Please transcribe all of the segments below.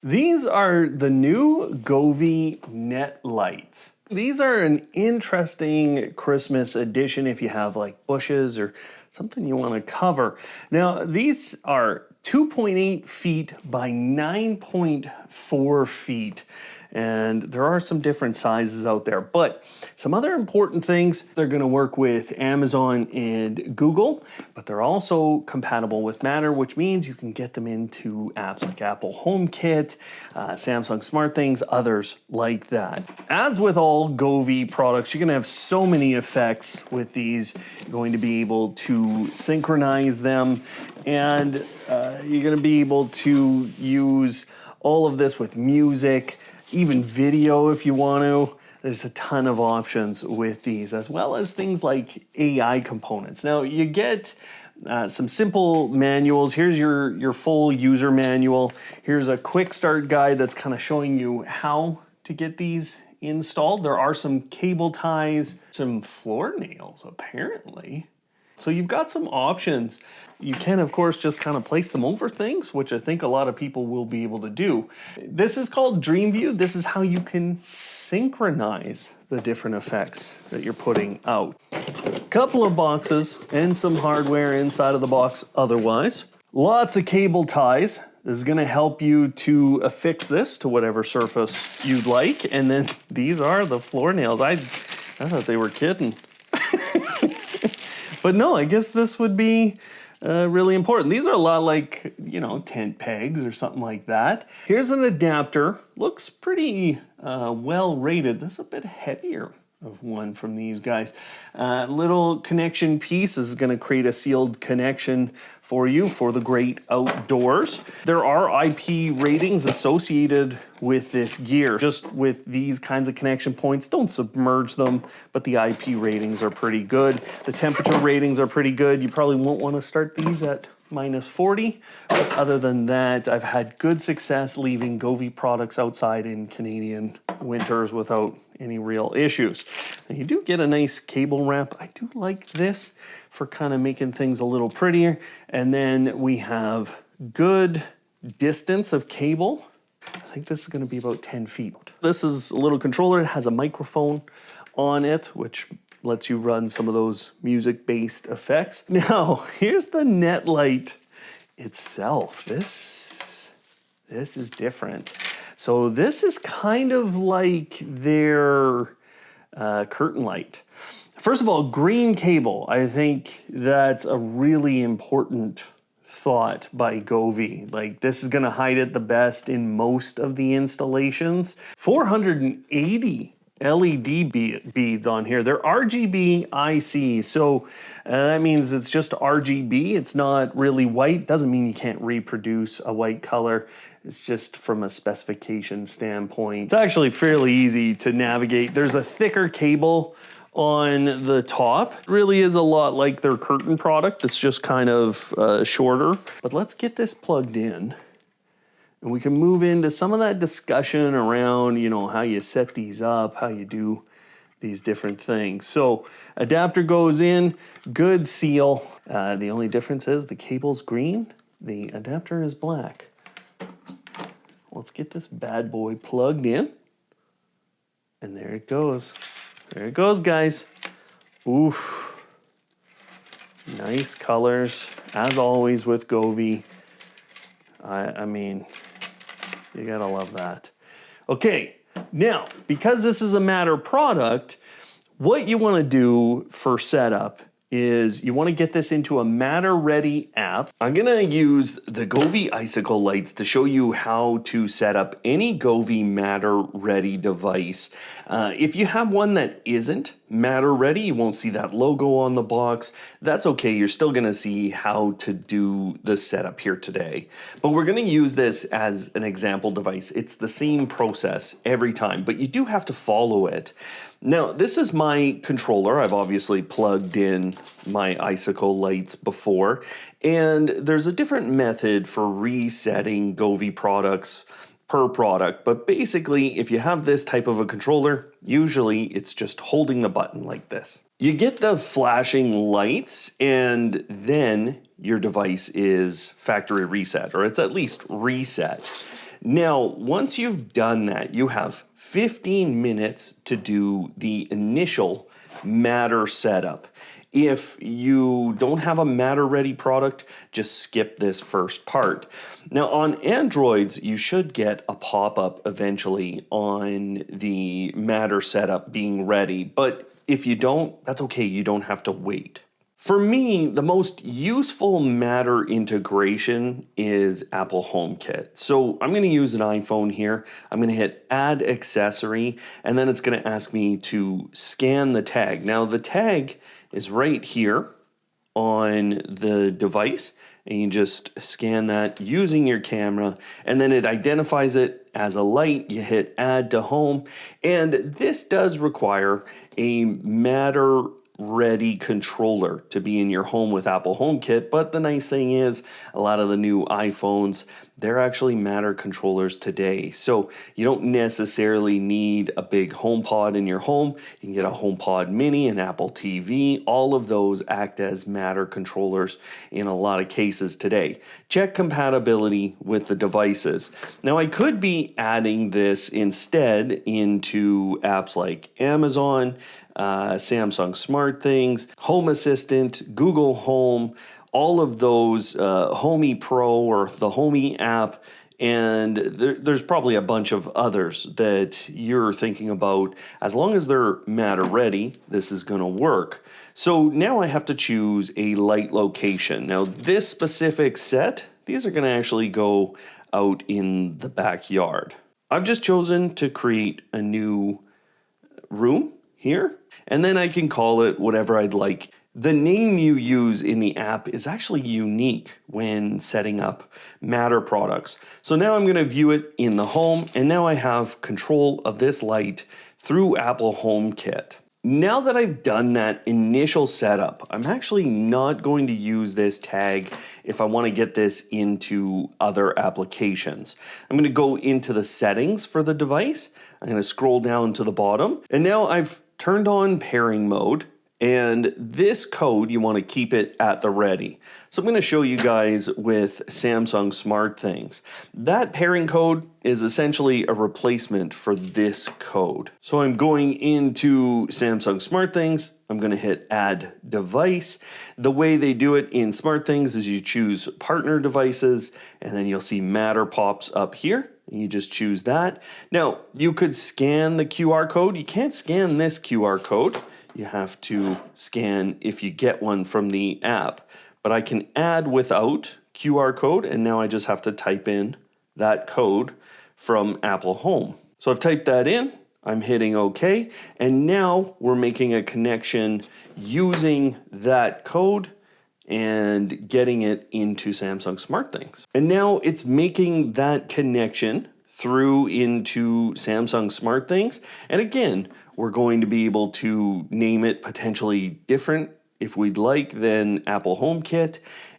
These are the new Govee Net Lights. These are an interesting Christmas addition if you have like bushes or something you want to cover. Now, these are 2.8 feet by 9.4 feet. And there are some different sizes out there, but some other important things, they're gonna work with Amazon and Google, but they're also compatible with Matter, which means you can get them into apps like Apple HomeKit, Samsung SmartThings, others like that. As with all Govee products, you're gonna have so many effects with these. You're going to be able to synchronize them, and you're gonna be able to use all of this with music, even video if you want to. There's a ton of options with these, as well as things like AI components. Now, you get some simple manuals. Here's your full user manual. Here's a quick start guide that's kind of showing you how to get these installed. There are some cable ties, some floor nails apparently. So you've got some options. You can, of course, just kind of place them over things, which I think a lot of people will be able to do. This is called Dream View. This is how you can synchronize the different effects that you're putting out. A couple of boxes and some hardware inside of the box otherwise. Lots of cable ties. This is gonna help you to affix this to whatever surface you'd like. And then these are the floor nails. I thought they were kidding. But no, I guess this would be really important. These are a lot like, you know, tent pegs or something like that. Here's an adapter. Looks pretty well rated. This is a bit heavier of one from these guys. Little connection piece. This is going to create a sealed connection for you for the great outdoors. There are IP ratings associated with this gear. Just with these kinds of connection points, don't submerge them, but the IP ratings are pretty good. The temperature ratings are pretty good. You probably won't want to start these at -40, but other than that, I've had good success leaving Govee products outside in Canadian winters without any real issues. And you do get a nice cable wrap. I do like this for kind of making things a little prettier. And then we have good distance of cable. I think this is going to be about 10 feet. This is a little controller. It has a microphone on it, which lets you run some of those music-based effects. Now, here's the net light itself. This is different. So this is kind of like their curtain light. First of all, green cable. I think that's a really important thought by Govee. Like, this is gonna hide it the best in most of the installations. 480 LED beads on here. They're RGB IC, so that means it's just RGB. It's not really white. Doesn't mean you can't reproduce a white color. It's just from a specification standpoint. It's actually fairly easy to navigate. There's a thicker cable on the top. It really is a lot like their curtain product. It's just kind of shorter. But let's get this plugged in. And we can move into some of that discussion around, you know, how you set these up, how you do these different things. So adapter goes in, good seal. The only difference is the cable's green, the adapter is black. Let's get this bad boy plugged in. And there it goes. There it goes, guys. Oof. Nice colors, as always with Govee. I mean, you gotta love that. Okay, now, because this is a Matter product, what you wanna do for setup is you wanna get this into a Matter Ready app. I'm gonna use the Govee Icicle lights to show you how to set up any Govee Matter Ready device. If you have one that isn't Matter Ready, you won't see that logo on the box. That's okay, you're still gonna see how to do the setup here today. But we're gonna use this as an example device. It's the same process every time, but you do have to follow it. Now, this is my controller. I've obviously plugged in my Icicle lights before, and there's a different method for resetting Govee products per product, but basically, if you have this type of a controller, usually it's just holding the button like this. You get the flashing lights, and then your device is factory reset, or it's at least reset. Now, once you've done that, you have 15 minutes to do the initial Matter setup. If you don't have a Matter ready product, just skip this first part. Now on Androids, you should get a pop-up eventually on the Matter setup being ready, but if you don't, that's okay, you don't have to wait. For me, the most useful Matter integration is Apple HomeKit. So I'm going to use an iPhone here. I'm going to hit Add Accessory, and then it's going to ask me to scan the tag. Now the tag is right here on the device, and you just scan that using your camera, and then it identifies it as a light. You hit Add to Home, and this does require a Matter ready controller to be in your home with Apple HomeKit, but the nice thing is a lot of the new iPhones, they're actually Matter controllers today. So you don't necessarily need a big HomePod in your home. You can get a HomePod Mini, an Apple TV. All of those act as Matter controllers in a lot of cases today. Check compatibility with the devices. Now I could be adding this instead into apps like Amazon, Samsung SmartThings, Home Assistant, Google Home, all of those, Homey Pro or the Homey app, and there's probably a bunch of others that you're thinking about. As long as they're Matter ready, this is going to work. So now I have to choose a light location. Now this specific set, these are going to actually go out in the backyard. I've just chosen to create a new room here, and then I can call it whatever I'd like. The name you use in the app is actually unique when setting up Matter products. So now I'm going to view it in the home, and now I have control of this light through Apple HomeKit. Now that I've done that initial setup, I'm actually not going to use this tag if I want to get this into other applications. I'm going to go into the settings for the device. I'm going to scroll down to the bottom, and now I've turned on pairing mode, and this code, you want to keep it at the ready. So I'm going to show you guys with Samsung SmartThings. That pairing code is essentially a replacement for this code. So I'm going into Samsung SmartThings. I'm going to hit Add Device. The way they do it in SmartThings is you choose Partner Devices, and then you'll see Matter pops up here. You just choose that. Now, you could scan the QR code. You can't scan this QR code. You have to scan if you get one from the app. But I can add without QR code, and now I just have to type in that code from Apple Home. So I've typed that in. I'm hitting OK, and now we're making a connection using that code and getting it into Samsung SmartThings. And now it's making that connection through into Samsung SmartThings. And again, we're going to be able to name it potentially different if we'd like than Apple HomeKit.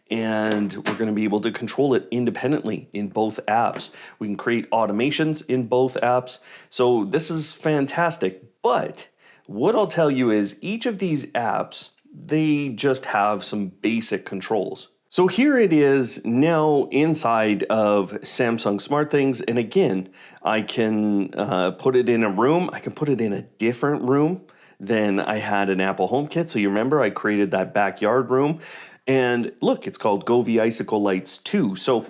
And we're going to be able to control it independently in both apps. We can create automations in both apps. So this is fantastic. But what I'll tell you is each of these apps, they just have some basic controls. So here it is now inside of Samsung SmartThings. And again, I can put it in a room. I can put it in a different room than I had an Apple HomeKit. So you remember I created that backyard room. And look, it's called Govee Icicle Lights 2. So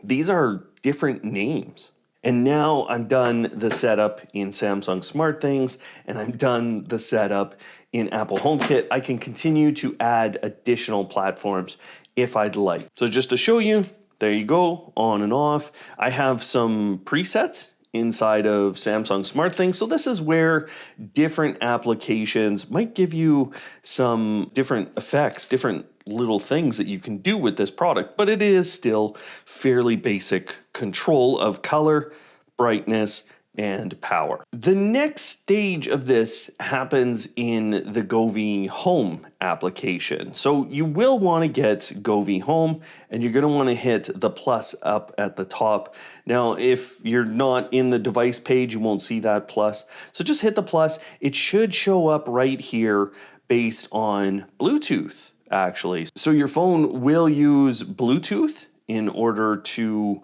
these are different names. And now I'm done the setup in Samsung SmartThings, and I'm done the setup in Apple HomeKit. I can continue to add additional platforms if I'd like. So just to show you, there you go, on and off. I have some presets inside of Samsung SmartThings. So this is where different applications might give you some different effects, different little things that you can do with this product, but it is still fairly basic control of color, brightness, and power. The next stage of this happens in the Govee Home application. So you will want to get Govee Home, and you're going to want to hit the plus up at the top. Now, if you're not in the device page, you won't see that plus. So just hit the plus. It should show up right here based on Bluetooth, actually. So your phone will use Bluetooth in order to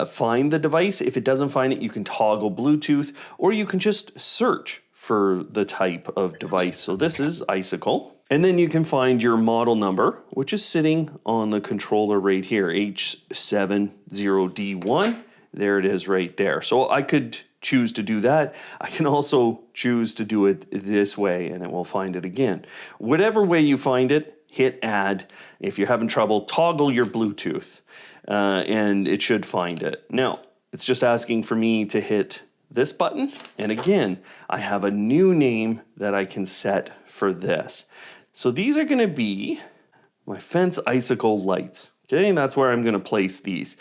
find the device. If it doesn't find it, you can toggle Bluetooth, or you can just search for the type of device. So this is Icicle. And then you can find your model number, which is sitting on the controller right here, H70D1. There it is right there. So I could choose to do that. I can also choose to do it this way, and it will find it again. Whatever way you find it, hit add. If you're having trouble, toggle your Bluetooth, and it should find it. Now, it's just asking for me to hit this button, and again, I have a new name that I can set for this. So these are gonna be my fence icicle lights, okay? And that's where I'm gonna place these.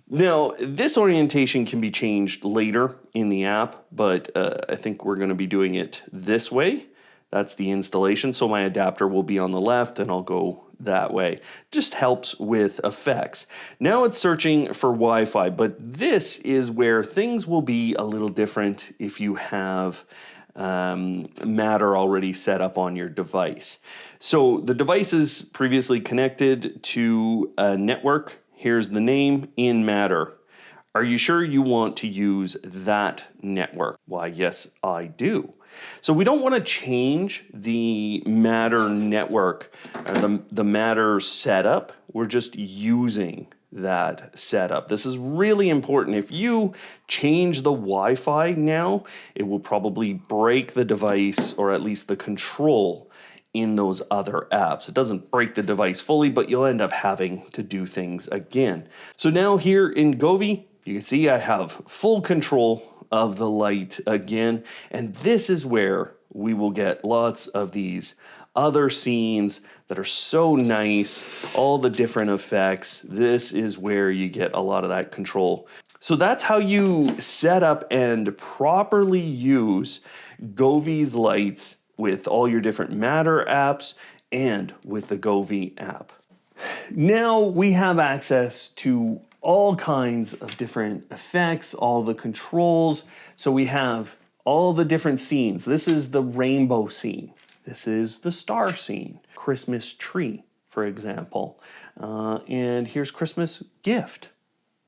Now, this orientation can be changed later in the app, but I think we're gonna be doing it this way. That's the installation, so my adapter will be on the left and I'll go that way. Just helps with effects. Now it's searching for Wi-Fi, but this is where things will be a little different if you have Matter already set up on your device. So the device is previously connected to a network. Here's the name, in Matter. Are you sure you want to use that network? Why, yes, I do. So we don't want to change the Matter network, or the Matter setup. We're just using that setup. This is really important. If you change the Wi-Fi now, it will probably break the device, or at least the control in those other apps. It doesn't break the device fully, but you'll end up having to do things again. So now here in Govee, you can see I have full control of the light again, and this is where we will get lots of these other scenes that are so nice, all the different effects. This is where you get a lot of that control. So that's how you set up and properly use Govee's lights with all your different Matter apps and with the Govee app. Now we have access to all kinds of different effects, all the controls. So we have all the different scenes. This is the rainbow scene. This is the star scene, Christmas tree, for example. And here's Christmas gift.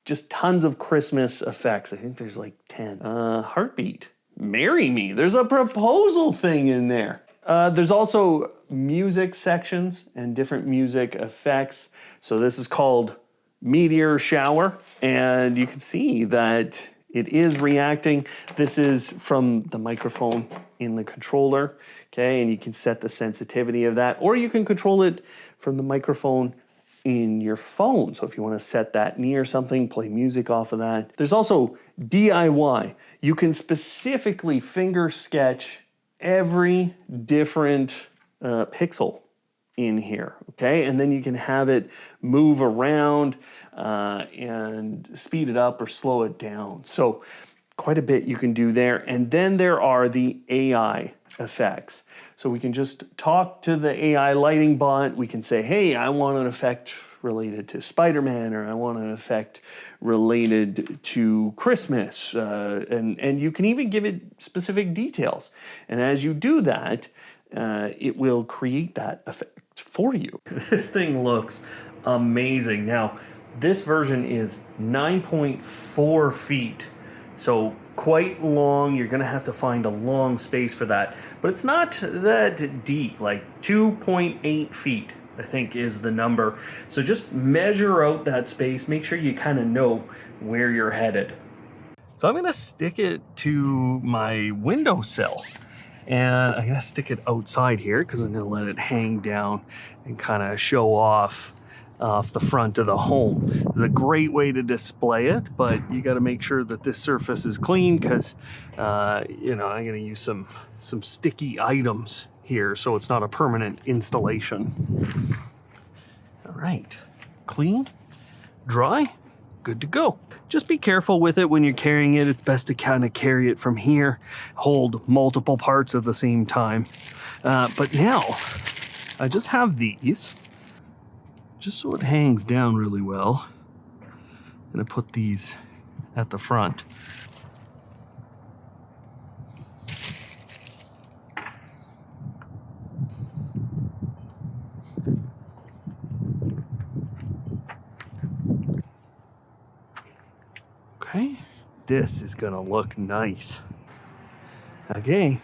Just tons of Christmas effects. I think there's like 10. Heartbeat, marry me. There's a proposal thing in there. There's also music sections and different music effects. So this is called meteor shower, and you can see that it is reacting. This is from the microphone in the controller, okay? And you can set the sensitivity of that, or you can control it from the microphone in your phone. So if you want to set that near something, play music off of that. There's also DIY. You can specifically finger sketch every different pixel in here, okay? And then you can have it move around and speed it up or slow it down. So quite a bit you can do there. And then there are the AI effects. So we can just talk to the AI lighting bot. We can say, hey, I want an effect related to Spider-Man, or I want an effect related to Christmas. And you can even give it specific details. And as you do that, it will create that effect for you. This thing looks amazing. Now, this version is 9.4 feet, so quite long. You're gonna have to find a long space for that, but it's not that deep, like 2.8 feet, I think is the number. So just measure out that space, make sure you kind of know where you're headed. So I'm gonna stick it to my windowsill, and I'm gonna stick it outside here because I'm gonna let it hang down and kind of show off the front of the home. It's a great way to display it, but you got to make sure that this surface is clean because you know, I'm going to use some sticky items here, so it's not a permanent installation. All right, clean, dry, good to go. Just be careful with it when you're carrying it. It's best to kind of carry it from here, hold multiple parts at the same time. But now I just have these, just so it hangs down really well. I'm gonna put these at the front. this is gonna look nice. Okay,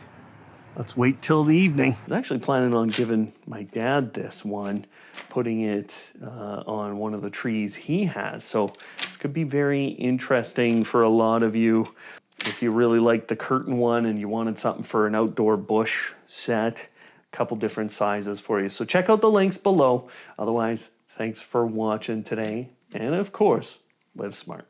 let's wait till the evening. I was actually planning on giving my dad this one, putting it on one of the trees he has. So this could be very interesting for a lot of you. If you really like the curtain one and you wanted something for an outdoor bush set, a couple different sizes for you. So check out the links below. Otherwise, thanks for watching today. And of course, live smart.